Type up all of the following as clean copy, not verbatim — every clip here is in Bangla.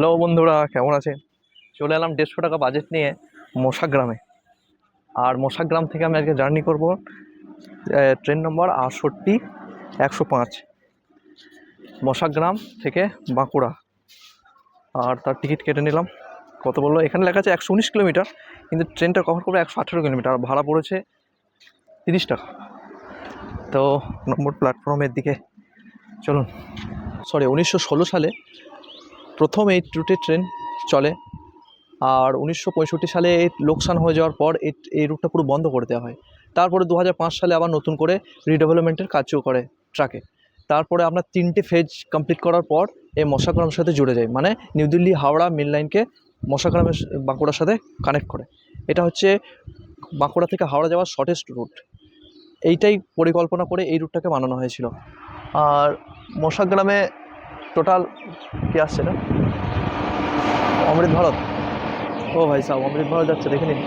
হ্যালো বন্ধুরা, কেমন আছেন? চলে এলাম 150 টাকা বাজেট নিয়ে মশাগ্রামে। আর মশাগ্রাম থেকে আমি আজকে জার্নি করব ট্রেন নম্বর 68-105 মশাগ্রাম থেকে বাঁকুড়া। আর তার টিকিট কেটে নিলাম। কত বললো? এখানে লেখা আছে 119 কিলোমিটার, কিন্তু ট্রেনটা কভার করবে 118 কিলোমিটার। আর ভাড়া পড়েছে 30 টাকা। তো নম্বর প্ল্যাটফর্মের দিকে চলুন। 1916 সালে প্রথম এই রুটে ট্রেন চলে। আর 1965 সালে এই লোকসান হয়ে যাওয়ার পর এই রুটটা পুরো বন্ধ করে দেওয়া হয়। তারপরে 2005 সালে আবার নতুন করে রিডেভেলপমেন্টের কাজও করে ট্রাকে। তারপরে আপনার 3টে ফেজ কমপ্লিট করার পর এই মশাগ্রামের সাথে জুড়ে যায়, মানে নিউ দিল্লি হাওড়া মেন লাইনকে মশাগ্রামের বাঁকুড়ার সাথে কানেক্ট করে। এটা হচ্ছে বাঁকুড়া থেকে হাওড়া যাওয়ার শর্টেস্ট রুট। এইটাই পরিকল্পনা করে এই রুটটাকে বানানো হয়েছিল। আর মশাগ্রামে টোটাল কী আসছে না, অমৃত ভারত। ও ভাই সাহেব, অমৃত ভারত যাচ্ছে, দেখে নিন।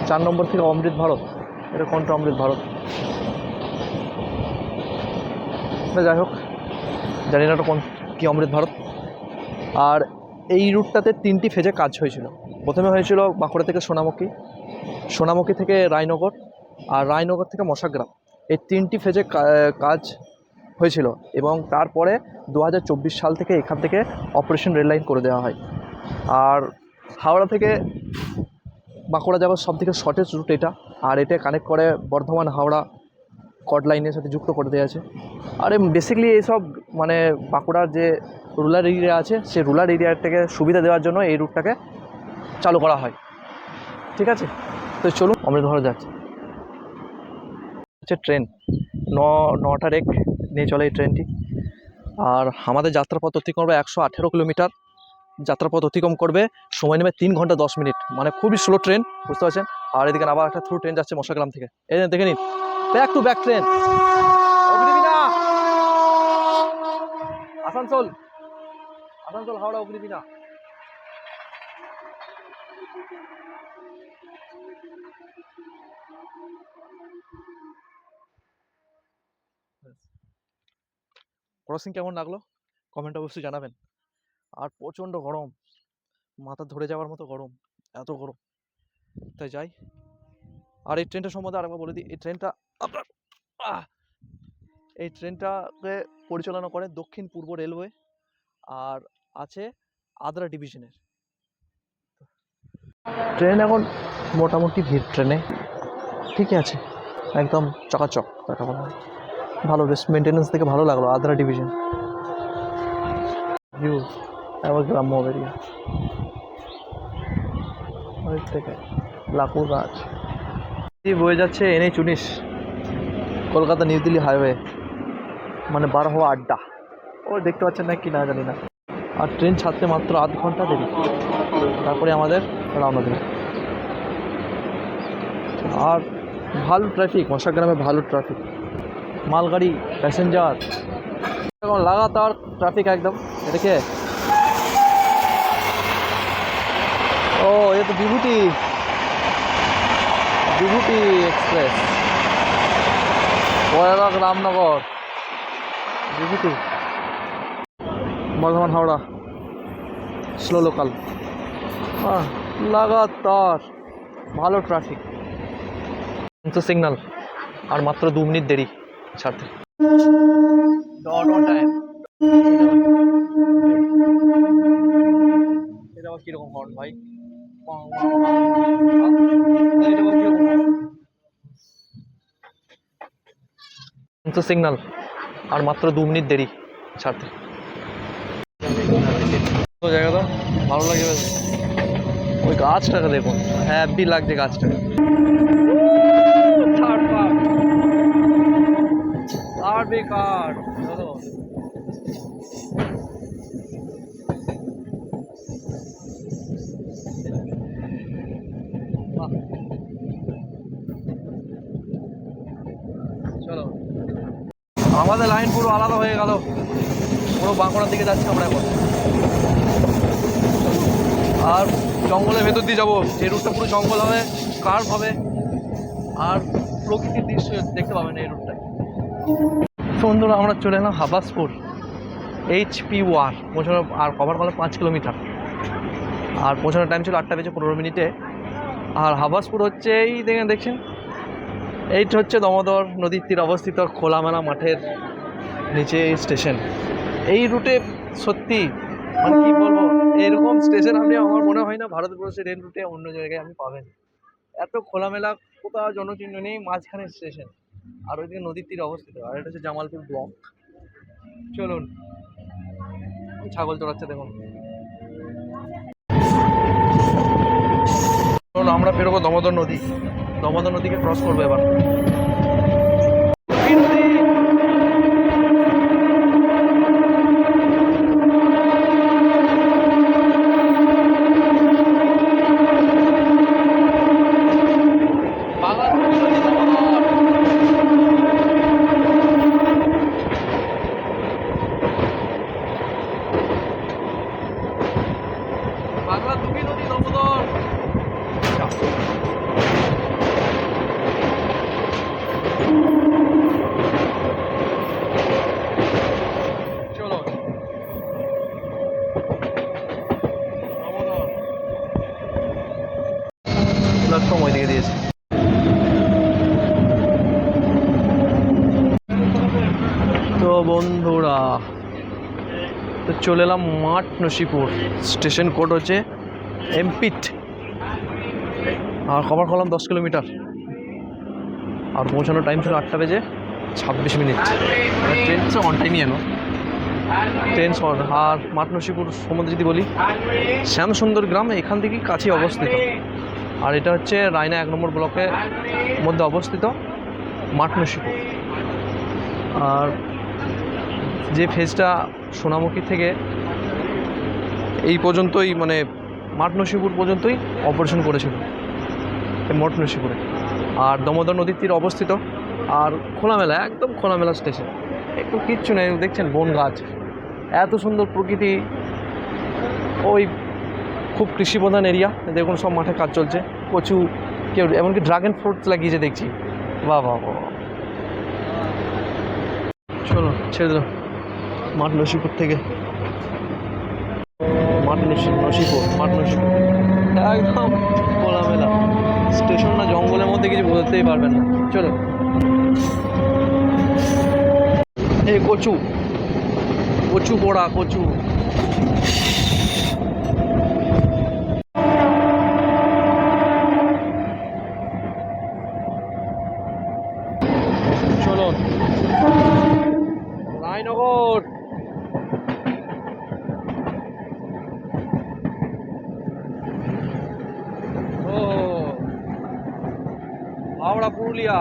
4 নম্বর থেকে অমৃত ভারত। এটা কোনটা অমৃত ভারত? যাই হোক, জানি না এটা কোন কী অমৃত ভারত। আর এই রুটটাতে 3টি ফেজে কাজ হয়েছিল। প্রথমে হয়েছিল বাঁকুড়া থেকে সোনামুখী, সোনামুখী থেকে রায়নগর, আর রায়নগর থেকে মশাগ্রাম। এই 3টি ফেজে কাজ হয়েছিল। এবং তারপরে 2024 সাল থেকে এখান থেকে অপারেশন রেল লাইন করে দেওয়া হয়। আর হাওড়া থেকে বাঁকুড়া যাওয়ার সব থেকে শর্টেস্ট রুট এটা। আর এটা কানেক্ট করে বর্ধমান হাওড়া কড লাইনের সাথে যুক্ত করে দেওয়া আছে। আর বেসিক্যালি এইসব মানে বাঁকুড়ার যে রুরাল এরিয়া আছে, সেই রুরাল এরিয়া থেকে সুবিধা দেওয়ার জন্য এই রুটটাকে চালু করা হয়। ঠিক আছে, তো চলুন অমৃত ভারত যাচ্ছে। হচ্ছে ট্রেন 9টার এক নিয়ে চলে এই ট্রেনটি। আর আমাদের যাত্রাপথ অতিক্রম করবে 118 কিলোমিটার। যাত্রাপথ অতিক্রম করবে, সময় নেবে 3 ঘন্টা 10 মিনিট, মানে খুবই স্লো ট্রেন, বুঝতে পারছেন। আর এদিকে আবার একটা থ্রু ট্রেন যাচ্ছে মশাগ্রাম থেকে, এই দেখে নিন, back to back train. Asansol Asansol Howrah Agnibina. Crossing কেমন লাগলো কমেন্ট অবশ্যই জানাবেন। আর প্রচণ্ড গরম, মাথা ধরে যাওয়ার মতো গরম, এত গরম। তাই যাই। আর এই ট্রেনটা সম্বন্ধে আরেকবার বলে দিই, এই ট্রেনটা আপনার এই ট্রেনটাকে পরিচালনা করে দক্ষিণ পূর্ব রেলওয়ে, আর আছে আদ্রা ডিভিশনের। ট্রেন এখন মোটামুটি ভিড় ট্রেনে, ঠিকই আছে, একদম চকাচক, তাকে বলা হয়। ভালো, বেশ মেনটেন্যান্স থেকে ভালো লাগলো। আদ্রা ডিভিশন ভিউ, আবার গ্রাম্য এরিয়া, ওই থেকে লাকুর গাছ বয়ে যাচ্ছে NH-19 Kolkata new Delhi highway, মানে 12 আড্ডা। ও দেখতে পাচ্ছেন না কি না জানি না। আর ট্রেন ছাড়তে মাত্র আধ ঘন্টা দেরি, তারপরে আমাদের রওনা দিন। আর ভালো ট্রাফিক মশাগ্রামে, ভালো ট্রাফিক, মালগাড়ি, প্যাসেঞ্জার, এখন লাগাতার ট্রাফিক একদম। দেখে ও, এ তো বিভূতি এক্সপ্রেস, বয়াবাগ রামনগর, বিভূতি, বর্ধমান হাওড়া স্লো লোকাল। লাগাতার ভালো ট্রাফিক, তো সিগন্যাল। আর মাত্র 2 মিনিট দেরি ছাড়তে। টাইম এটা আবার কিরকম হর্ন ভাই? তো সিগন্যাল। আর মাত্র 2 মিনিট দেরি ছাড়তে। তো জায়গাটা ভালো লাগে বেশ। ওই গাছটাকে দেখুন, হ্যাপি লাগছে গাছটাকে। আর বেকার চলো, আমাদের লাইন পুরো আলাদা হয়ে গেল, পুরো বাঁকুড়ার দিকে যাচ্ছি আমরা এখন। আর জঙ্গলের ভেতর দিয়ে যাবো, যে রুটটা পুরো জঙ্গল হবে, কার্ভ হবে, আর প্রকৃতির দৃশ্য দেখতে পাবেন এই রুটটায়। বন্ধুরা, আমরা চলে এলাম হাবাসপুর। HP1 পৌঁছানো, আর কভার করলাম 5 কিলোমিটার। আর পৌঁছানোর টাইম ছিল 8:15 আর হাবাসপুর হচ্ছে এই দেখছেন, এইটা হচ্ছে দামোদর নদীর তীর অবস্থিত খোলামেলা মাঠের নিচে এই স্টেশন। এই রুটে সত্যি মানে কী বলবো, এরকম স্টেশন আপনি আমার মনে হয় না ভারতবর্ষের রেল রুটে অন্য জায়গায় আপনি পাবেন। এত খোলামেলা, কোথাও জনচিহ্ন নেই, মাঝখানে স্টেশন, আর ওইদিকে নদীর তীরে অবস্থিত। আর এটা হচ্ছে জামালপুর ব্লক। চলুন, ছাগল চড়াচ্ছে দেখুন। আমরা বেরোবো দামোদর নদী, দামোদর নদীকে ক্রস করবো এবার। প্ল্যাটফর্ম ওইদিকে দিয়েছে। তো বন্ধুরা, তো চলে এলাম মাঠ নসিপুর, স্টেশন কোড হচ্ছে এমপিট, আর কভার করলাম 10 কিলোমিটার। আর পৌঁছানোর টাইম ছিল 8:26। ট্রেন অন টাইমই এলো, ট্রেন। আর মাঠ নসিপুর সম্বন্ধে যদি বলি, শ্যামসুন্দর গ্রাম এখান থেকেই কাছে অবস্থিত। আর এটা হচ্ছে রায়না 1 নম্বর ব্লকের মধ্যে অবস্থিত মাঠ নসিপুর। আর যে ফেজটা সোনামুখী থেকে এই পর্যন্তই, মানে মাঠ নসিপুর পর্যন্তই অপারেশন করেছিল এই মাঠ নসিপুরে। আর দামোদর নদীর তীরে অবস্থিত, আর খোলামেলা, একদম খোলামেলা স্টেশন, একটু কিচ্ছু নেই। দেখছেন বন গাছ, এত সুন্দর প্রকৃতি। ওই খুব কৃষিপ্রধান এরিয়া, দেখুন সব মাঠে কাজ চলছে, কচু, কেউ এমনকি ড্রাগন ফ্রুটস লাগিয়েছে দেখছি। বাহ বাহ বাহ। চলো ছেড়ে দিল মাঠ নসিপুর থেকে, মাঠ নসিপুর একদম খোলামেলা স্টেশন, না জঙ্গলের মধ্যে কিছু বলতেই পারবেন না। চলো, এই কচু পোড়া, কচু। চলো রায়নগর। ও হাওড়া পুরুলিয়া,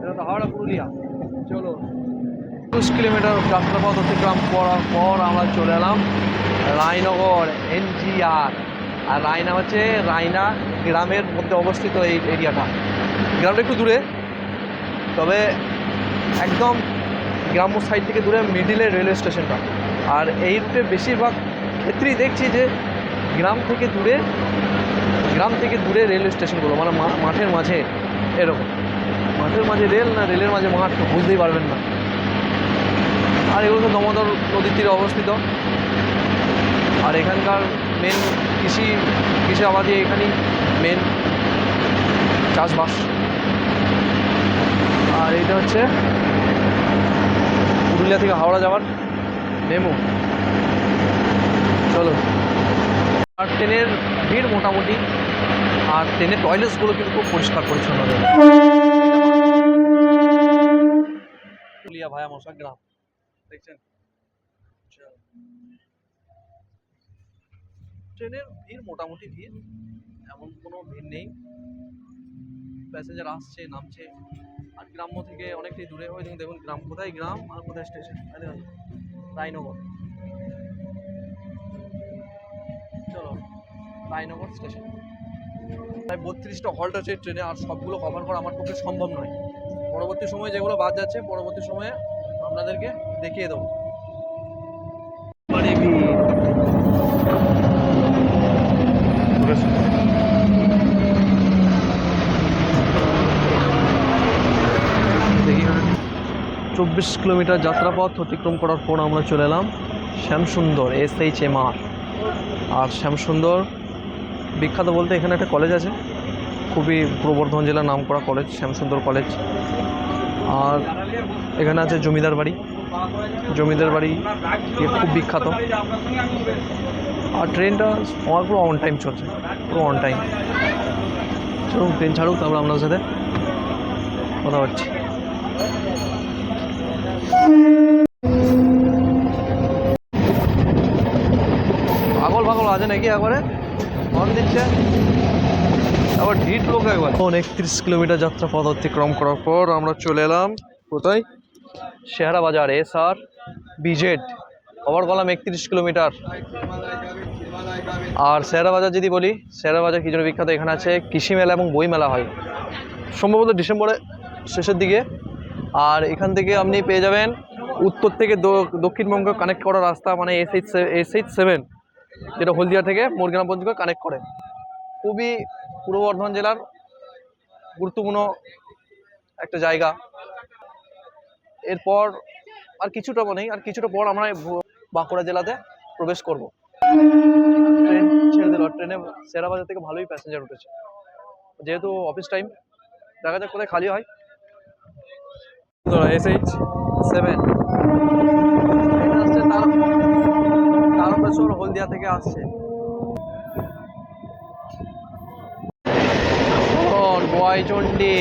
এটা তো হাওড়া পুরুলিয়া। চলো 20 কিলোমিটার যাত্রাপথ অতিক্রম করার পর আমরা চলে এলাম রায়নগর NGR। আর রায়না হচ্ছে রায়না গ্রামের মধ্যে অবস্থিত এই এরিয়াটা। গ্রামটা একটু দূরে, তবে একদম গ্রাম্য সাইড থেকে দূরে, মিডিলে রেলওয়ে স্টেশনটা। আর এই রুটে বেশিরভাগ ক্ষেত্রেই দেখছি যে গ্রাম থেকে দূরে রেলওয়ে স্টেশনগুলো, মানে মাঠের মাঝে, এরকম মাঠের মাঝে রেল, না রেলের মাঝে মাঠ, বুঝতেই পারবেন না। আর এগুলো তো দামোদর নদীর তীরে অবস্থিত। আর এখানকার মেন কৃষি আবাদি, এখানেই মেন চাষবাস। আর এইটা হচ্ছে পুরুলিয়া থেকে হাওড়া যাওয়ার মেমো। চলো, আর ট্রেনের ভিড় মোটামুটি, আর ট্রেনের টয়লেটসগুলো কিন্তু খুব পরিষ্কার পরিচ্ছন্ন। পুরুলিয়া ভায়া মশা গ্রাম, দেখছেন। ট্রেনের ভিড় মোটামুটি ভিড়, এমন কোনো ভিড় নেই, প্যাসেঞ্জার আসছে নামছে। আর গ্রাম্য থেকে অনেকটাই দূরে। ওই দেখুন গ্রাম, কোথায় গ্রাম আর কোথায় স্টেশন, রায়নগর। চলো রায়নগর স্টেশন। প্রায় 32টা হল্ট আছে ট্রেনে, আর সবগুলো কভার করা আমার পক্ষে সম্ভব নয়। পরবর্তী সময়ে যেগুলো বাদ যাচ্ছে, পরবর্তী সময়ে আপনাদেরকে দেখিয়ে দেবো। কিলোমিটার যাত্রাপথ অতিক্রম করার পর আমরা চলে এলাম শ্যামসুন্দর SHMR। আর শ্যামসুন্দর বিখ্যাত বলতে এখানে একটা কলেজ আছে, খুবই পূর্ব বর্ধমান জেলার নাম করা কলেজ, শ্যামসুন্দর কলেজ। আর এখানে আছে জমিদার বাড়ি, জমিদার বাড়ি খুব বিখ্যাত। আর ট্রেনটা আমার পুরো অন টাইম চলছে, পুরো অন টাইম। চলুন ট্রেন ছাড়ুক, তারপর আপনার সাথে কথা হচ্ছে। পাগল পাগল আছে নাকি, একবারে হর্ন দিচ্ছে, আবার ঢিট লোক একবার। 31 কিলোমিটার যাত্রা পথ অতিক্রম করার পর আমরা চলে এলাম কোথায়, শেহারা বাজার SRBZ। কভার করলাম 31 কিলোমিটার। আর শেহারা বাজার যদি বলি, শেহারা বাজার কি জন্য বিখ্যাত, এখানে আছে কৃষি মেলা এবং বই মেলা হয় সম্ভবত ডিসেম্বরের শেষের দিকে। আর এখান থেকে আপনি পেয়ে যাবেন উত্তর থেকে দক্ষিণবঙ্গ কানেক্ট করা রাস্তা, মানে SH7, যেটা হলদিয়া থেকে মুরগিরাম পর্যন্ত কানেক্ট করে। খুবই পূর্ব বর্ধমান জেলার গুরুত্বপূর্ণ একটা জায়গা। এরপর আর কিছুটা নেই, আর কিছুটা পর আমরা বাঁকুড়া জেলাতে প্রবেশ করব। ট্রেন ছেড়ে দিল, ট্রেনে শেহারা বাজার থেকে ভালোই প্যাসেঞ্জার উঠেছে, যেহেতু অফিস টাইম। দেখা যাক কোথায় খালি হয়। SH7 আসছে, তারকেশ্বর হলদিয়া থেকে আসছে। বয়চন্ডী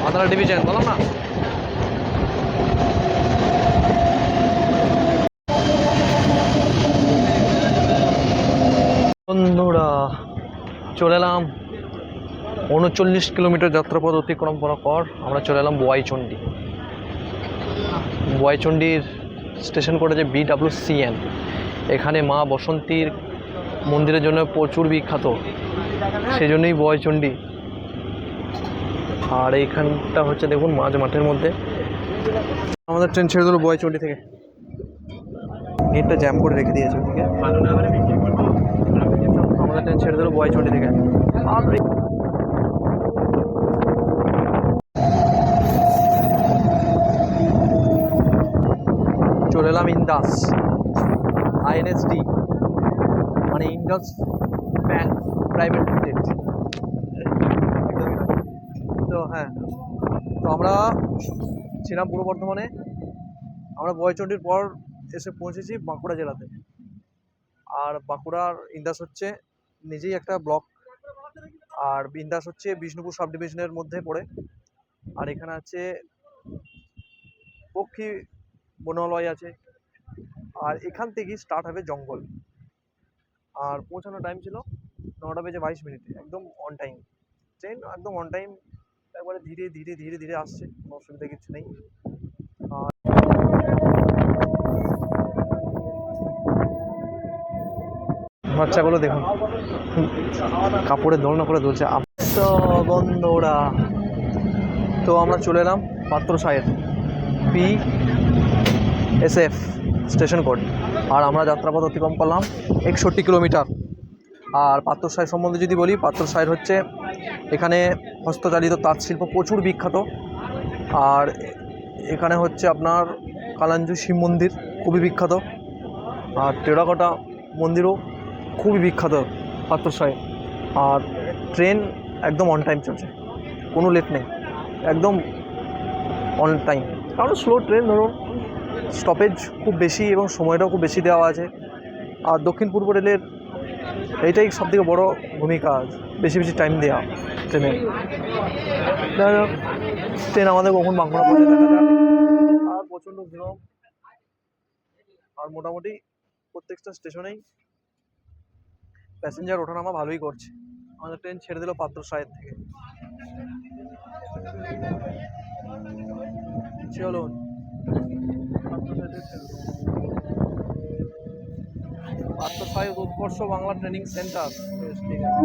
আদ্রা ডিভিশন, বললাম না। বন্ধুরা চলে এলাম 39 কিলোমিটার যাত্রাপথ অতিক্রম করার পর আমরা চলে এলাম বোয়াইচন্ডী। বোয়াইচন্ডীর স্টেশন করেছে BWCN। এখানে মা বসন্তীর মন্দিরের জন্য প্রচুর বিখ্যাত, সেই জন্যই বোয়াইচন্ডী। আর এইখানটা হচ্ছে দেখুন মাঝ মাঠের মধ্যে। আমাদের ট্রেন ছেড়ে দিল বোয়াইচন্ডী থেকে, গেটটা জ্যাম করে রেখে দিয়েছে ওদিকে। আমাদের ট্রেন ছেড়ে দিল বোয়াইচন্ডী থেকে। আর চলে এলাম ইন্দাস, INSD, মানে ইন্দাস ব্যাংক প্রাইভেট লিমিটেড। তো হ্যাঁ, তো আমরা ছিলাম পূর্ব বর্ধমানে, আমরা বোয়াইচন্ডীর পর এসে পৌঁছেছি বাঁকুড়া জেলাতে। আর বাঁকুড়ার ইন্দাস হচ্ছে নিজেই একটা ব্লক, আর ইন্দাস হচ্ছে বিষ্ণুপুর সাব ডিভিশনের মধ্যে পড়ে। আর এখানে আছে পক্ষী বনালয় আছে। আর এখান থেকেই স্টার্ট হবে জঙ্গল। আর পৌঁছানোর টাইম ছিল 9:22, একদম অন টাইম। ট্রেন একদম অন টাইম, একবারে ধীরে ধীরে ধীরে ধীরে আসছে, কোনো অসুবিধা কিছু নেই। আর বাচ্চাগুলো দেখুন কাপড়ে দোলনা করে দুলছে। তো বন্ধুরা, তো আমরা চলে এলাম পাত্রসাহের PSF স্টেশন কোড। আর আমরা যাত্রাপথ অতিক্রম করলাম 61 কিলোমিটার। আর পাত্রসাহের সম্বন্ধে যদি বলি, পাত্রসাহের হচ্ছে এখানে হস্তচালিত তাঁত শিল্প প্রচুর বিখ্যাত। আর এখানে হচ্ছে আপনার কালাঞ্জু শিব মন্দির খুবই বিখ্যাত। আর টেরাকোটা মন্দিরও খুবই বিখ্যাত পাত্রসাহে। আর ট্রেন একদম অন টাইম চলছে, কোনো লেট নেই, একদম অন টাইম। কারণ স্লো ট্রেন, ধরুন স্টপেজ খুব বেশি এবং সময়টাও খুব বেশি দেওয়া আছে। আর দক্ষিণ পূর্ব রেলের এইটাই সবথেকে বড় ভূমিকা, বেশি বেশি টাইম দেওয়া ট্রেনের। ট্রেন আমাদের কখন বাঁকুড়া পৌঁছে দেখা যায়। আর প্রচণ্ড ভিড়, আর মোটামুটি প্রত্যেকটা স্টেশনেই প্যাসেঞ্জার ওঠানামা ভালোই করছে। আমাদের ট্রেন ছেড়ে দিল পাত্রসাহের থেকে। চলুন পাত্রসাহেব উৎকর্ষ বাংলা ট্রেনিং সেন্টার। ঠিক আছে।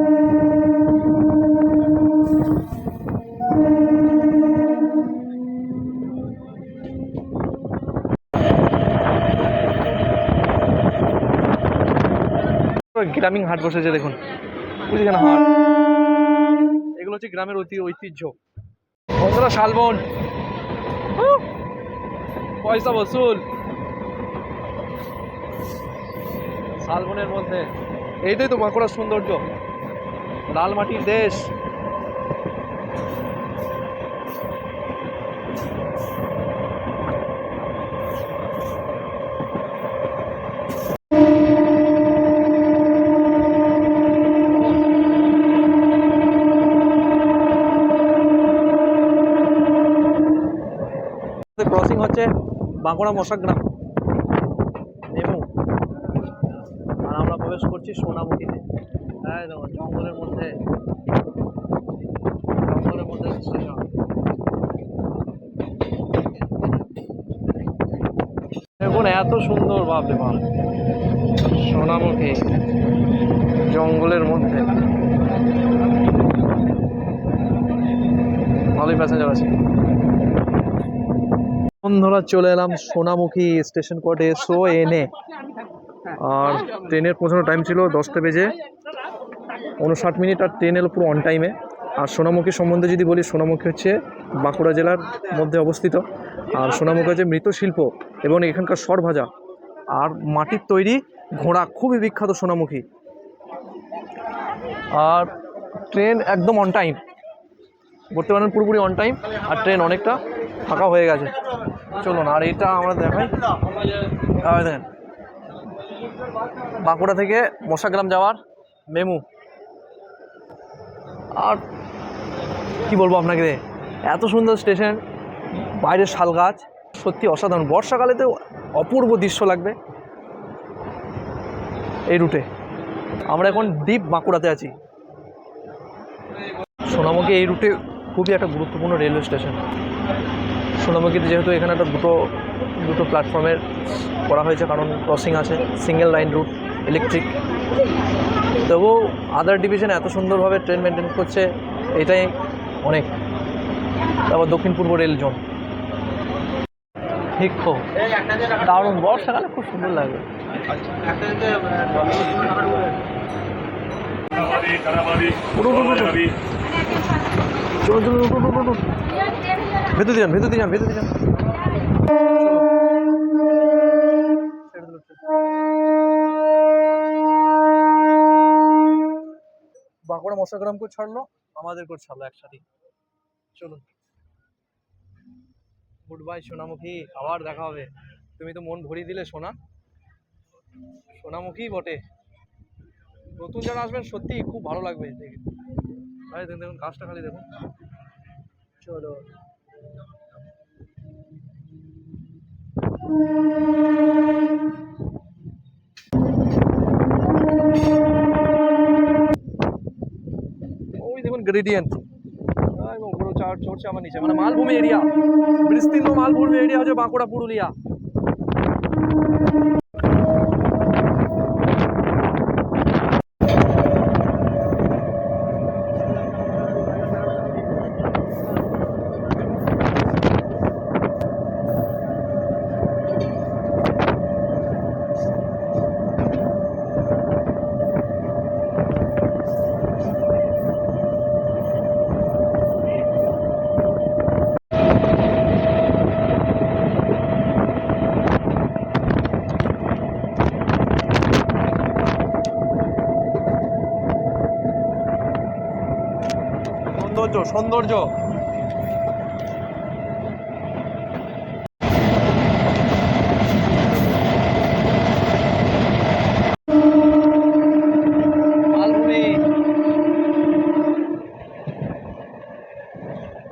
গ্রামীণ হাট বসেছে দেখুন, বুঝলেন হাট, এগুলো হচ্ছে গ্রামের ঐতিহ্য। বন্ধুরা শালবন, পয়সা বসুল শালবনের মধ্যে, এইটাই তো বাঁকুড়ার সৌন্দর্য, লাল মাটির দেশ। ক্রসিং হচ্ছে বাঁকুড়া মশাগ্রাম মেমু, আর আমরা প্রবেশ করছি সোনামুখীতে। হ্যাঁ দেখুন জঙ্গলের মধ্যে স্টেশন। দেখুন এত সুন্দর, বাপরে বাপ, সোনামুখী জঙ্গলের মধ্যে, ভালোই প্যাসেঞ্জার আছে। বন্ধুরা চলে এলাম সোনামুখী স্টেশন কোয়ার্টে SONA, আর ট্রেনের পৌঁছানোর টাইম ছিল 10টা বেজে 59 আর ট্রেন এলো পুরো অন টাইমে। আর সোনামুখী সম্বন্ধে যদি বলি, সোনামুখী হচ্ছে বাঁকুড়া জেলার মধ্যে অবস্থিত। আর সোনামুখী হচ্ছে মৃৎশিল্প এবং এখানকার সর ভাজা আর মাটির তৈরি ঘোড়া খুবই বিখ্যাত সোনামুখী। আর ট্রেন একদম অন টাইম, বলতে পারেন পুরোপুরি অন টাইম, আর ট্রেন অনেকটা ফাঁকা হয়ে গেছে। চলুন আর এটা আমরা দেখাই। দেখেন বাঁকুড়া থেকে মশাগ্রাম যাওয়ার মেমু। আর কি বলবো আপনাকে, এত সুন্দর স্টেশন, বাইরের শাল গাছ, সত্যি অসাধারণ। বর্ষাকালে তো অপূর্ব দৃশ্য লাগবে এই রুটে। আমরা এখন ডিপ বাঁকুড়াতে আছি। সোনামুখী এই রুটে খুবই একটা গুরুত্বপূর্ণ রেলওয়ে স্টেশন। সোনামুখীতে যেহেতু এখানে একটা দুটো প্ল্যাটফর্মের করা হয়েছে, কারণ ক্রসিং আছে, সিঙ্গেল লাইন রুট, ইলেকট্রিক। তবুও আদার ডিভিশন এত সুন্দরভাবে ট্রেন মেনটেন করছে, এটাই অনেক। তারপর দক্ষিণ পূর্ব রেল জোন, ঠিক তো দারুণ, বর্ষাকালে খুব সুন্দর লাগবে। ভেতর দিয়ে যান। বাঁকুড়া মশাগ্রামকে ছাড়লো, আমাদেরকেও ছাড়লো একসাথে। চলুন, গুড বাই সোনামুখী, আবার দেখা হবে। তুমি তো মন ভরিয়ে দিলে সোনামুখী বটে। নতুন যারা আসবেন সত্যি খুব ভালো লাগবে দেখে। দেখুন গাছটা খালি দেখুন। চলো ওই দেখুন গ্রেডিয়েন্ট, উপরে চড়ছে আমার নিচে, মানে মালভূমি এরিয়া, বিস্তীর্ণ মালভূমি এরিয়া হচ্ছে বাঁকুড়া পুরুলিয়া। সৌন্দর্য মালভূমি,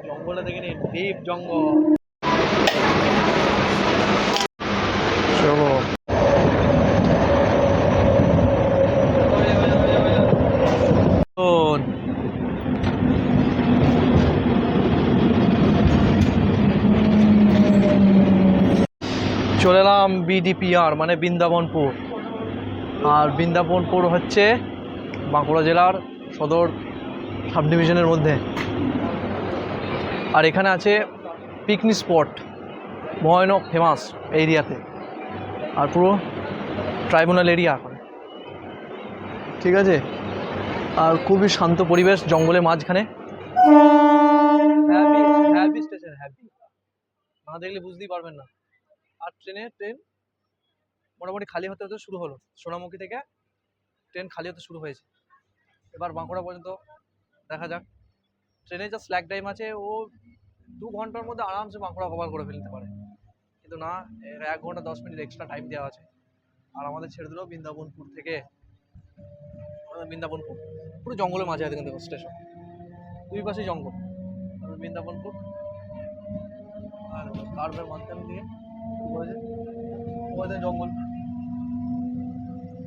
জঙ্গলে দেখে নিন, ডিপ জঙ্গল। চলো চলে এলাম BDPR মানে বৃন্দাবনপুর। আর বৃন্দাবনপুর হচ্ছে বাঁকুড়া জেলার সদর সাব ডিভিশনের মধ্যে। আর এখানে আছে পিকনিক স্পট, ভয়ানক ফেমাস এরিয়াতে, আর পুরো ট্রাইব্যুনাল এরিয়া। ঠিক আছে, আর খুবই শান্ত পরিবেশ জঙ্গলের মাঝখানে। হ্যাপি হ্যাপি স্টেশন, হ্যাপি না দেখলে বুঝতেই পারবেন না। আর ট্রেন মোটামুটি খালি হতে হতে শুরু হলো, সোনামুখী থেকে ট্রেন খালি হতে শুরু হয়েছে। এবার বাঁকুড়া পর্যন্ত দেখা যাক। ট্রেনে যা স্ল্যাক টাইম আছে, ও 2 ঘন্টার মধ্যে আরামসে বাঁকুড়া কভার করে ফেলতে পারে, কিন্তু না, 1 ঘন্টা 10 মিনিট এক্সট্রা টাইম দেওয়া আছে। আর আমাদের ছেড়ে দিল বৃন্দাবনপুর থেকে। বৃন্দাবনপুর পুরো জঙ্গলের মাঝে আছে, কিন্তু স্টেশন দুই পাশে জঙ্গল। বৃন্দাবনপুর আর তার মাঝখান দিয়ে জঙ্গল,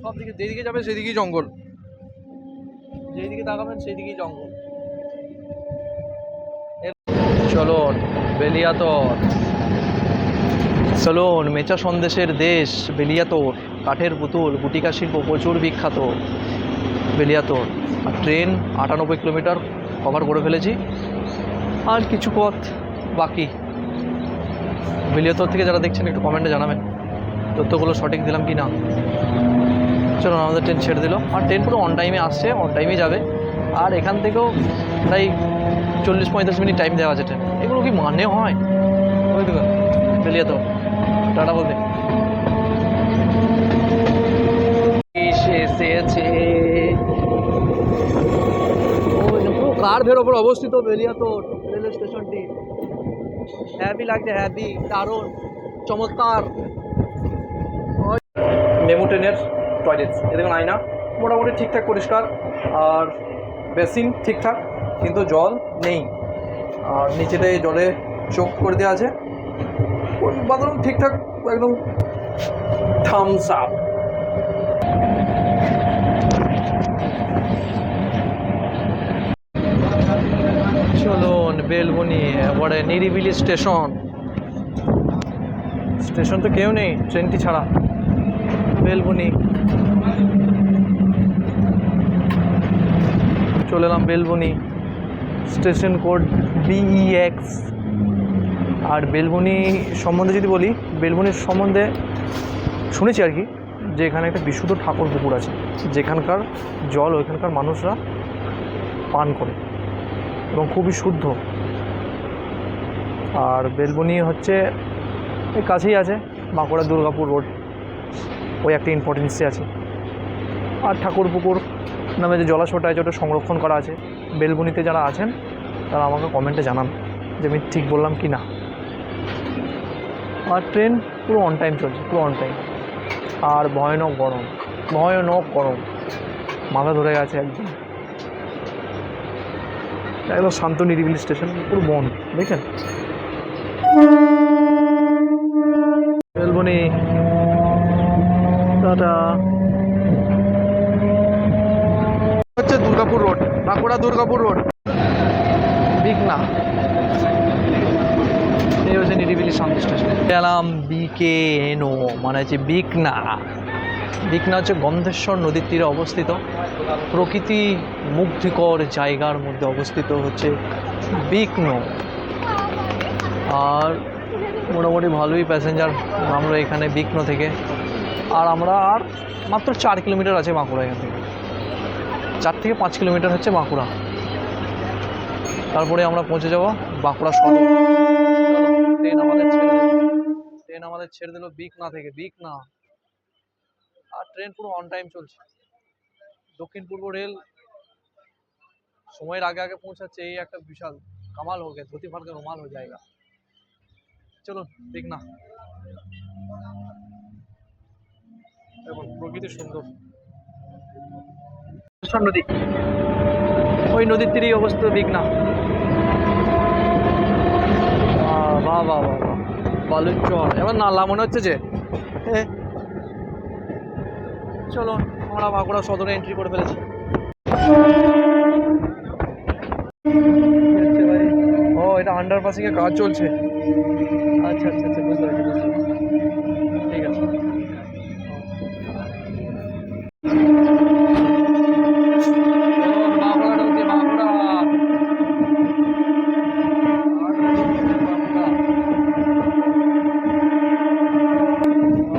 সব দিকে যেদিকে যাবে সেদিকেই জঙ্গল, যেদিকে তাকাবেন সেদিকেই জঙ্গল। চলুন বেলিয়াতর, চলুন মেচা সন্দেশের দেশ বেলিয়াতর, কাঠের পুতুল, গুটিকা শিল্প প্রচুর বিখ্যাত বেলিয়াতর। আর ট্রেন 98 কিলোমিটার কভার করে ফেলেছি, আর কিছু পথ বাকি। বেলিয়াতর থেকে যারা দেখছেন একটু কমেন্টে জানাবেন তথ্যগুলো সঠিক দিলাম কি না। চলুন, আমাদের ট্রেন ছেড়ে দিল, আর ট্রেন পুরো অন টাইমে আসছে, অন টাইমে যাবে। আর এখান থেকেও প্রায় 40-45 মিনিট টাইম দেওয়া আছে ট্রেন। এগুলো কি মানে হয়? ওই দেখুন বেলিয়াতর, টাটা বলতে এসেছে। পুরো কার্ভের ওপর অবস্থিত বেলিয়াতর রেলওয়ে স্টেশনটি। হ্যাপি লাগছে, হ্যাপি, দারুণ, চমৎকার। মেমু ট্রেনের টয়লেটস, এ দেখুন আয়না মোটামুটি ঠিকঠাক পরিষ্কার, আর বেসিন ঠিকঠাক, কিন্তু জল নেই। আর নিচেতে জলে চোখ করে দেওয়া আছে, বাথরুম ঠিকঠাক একদম থামস আপ। চলুন বেলবনি, এবারে নিরিবিলি স্টেশন। স্টেশন তো কেউ নেই ট্রেনটি ছাড়া। বেলবনি চলে এলাম, বেলবনি স্টেশন কোড BEX। আর বেলবনি সম্বন্ধে যদি বলি, বেলবনির সম্বন্ধে শুনেছি আর কি, যে এখানে একটা বিশুদ্ধ ঠাকুর পুকুর আছে, যেখানকার জল ওইখানকার মানুষরা পান করে এবং খুবই শুদ্ধ। আর বেলবনি হচ্ছে এই কাছেই আছে, বাঁকুড়া দুর্গাপুর রোড, ওই একটা ইম্পর্টেন্সই আছে। আর ঠাকুর পুকুর নামে যে জলাশয়টা আছে ওটা সংরক্ষণ করা আছে। বেলবনিতে যারা আছেন তারা আমাকে কমেন্টে জানান যে আমি ঠিক বললাম কি না। আর ট্রেন পুরো অন টাইম চলছে, পুরো অন টাইম। আর ভয়ানক গরম, ভয়ানক গরম, মাথা ধরে গেছে একদম। একদম শান্ত নিরিবিলি স্টেশন, পুরো বন, দেখেন বেলবনি। টাটা। হচ্ছে দুর্গাপুর রোড, বাঁকুড়া দুর্গাপুর রোড, বিকনা। এই হচ্ছে নিরিবিলি শান্ত স্টেশন। গেলাম BKNO, মানে হচ্ছে বিকনা। বিকনা হচ্ছে গন্ধেশ্বর নদীর তীরে অবস্থিত, প্রকৃতি মুগ্ধকর জায়গার মধ্যে অবস্থিত হচ্ছে বিকনো। আর মোটামুটি ভালোই প্যাসেঞ্জার নামলো এখানে বিকনো থেকে। আর আমরা আর মাত্র 4 কিলোমিটার আছে বাঁকুড়া, এখান থেকে 4 থেকে 5 কিলোমিটার হচ্ছে বাঁকুড়া। তারপরে আমরা পৌঁছে যাব বাঁকুড়া সদর। ট্রেন আমাদের ছেড়ে দিল বিকনা থেকে, বিকনা। আর ট্রেন পুরো অন টাইম চলছে। দক্ষিণ পূর্ব রেল সময়ের আগে আগে পৌঁছাচ্ছে, এই একটা বিশাল কামাল হয়ে গেছে, ধুতি ফাটকে রুমাল হয়ে যায়গা। চলুন বিকনা, দেখুন প্রকৃতি সুন্দর। নদী, ওই নদীর তীরেই অবস্থিত বিকনা। বাহ বাহ বাহ বাহ, বালুচর এবার নালা মনে হচ্ছে যে। চলুন, আমরা বাঁকুড়া সদরে এন্ট্রি করে ফেলেছি। ও, এটা আন্ডারপাসিং এর কাজ চলছে। আচ্ছা আচ্ছা আচ্ছা, বুঝতে পারছি, বুঝতে পারছি। ঠিক আছে।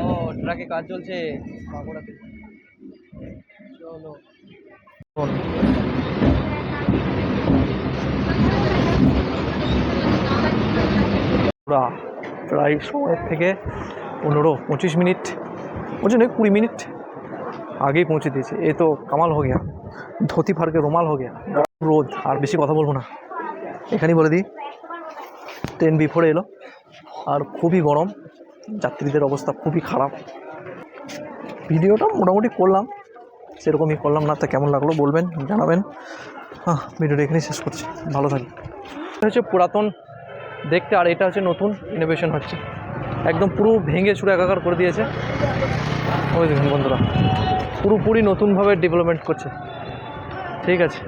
ও, ট্রাকে কাজ চলছে বাঁকুড়াতে। চলো। পুরা প্রায় সময়ের থেকে 15-25 মিনিট, 20 মিনিট আগেই পৌঁছে দিয়েছে। এ তো কামাল হো গিয়া, ধোতি ফারকে রুমাল হো গিয়া। রোদ, আর বেশি কথা বলবো না, এখানেই বলে দিই ট্রেন বিফোরে এলো আর খুবই গরম, যাত্রীদের অবস্থা খুবই খারাপ। ভিডিওটা মোটামুটি করলাম, সেরকমই করলাম না, তা কেমন লাগলো বলবেন, জানাবেন। ভিডিওটা এখানেই শেষ করছি, ভালো থাকি। এটা হচ্ছে পুরাতন দেখতে, আর এটা হচ্ছে নতুন ইনোভেশন হচ্ছে, একদম পুরো ভেঙে চুরে একাকার করে দিয়েছে। ওই দেখুন বন্ধুরা, পুরোপুরি নতুনভাবে ডেভেলপমেন্ট করছে। ঠিক আছে।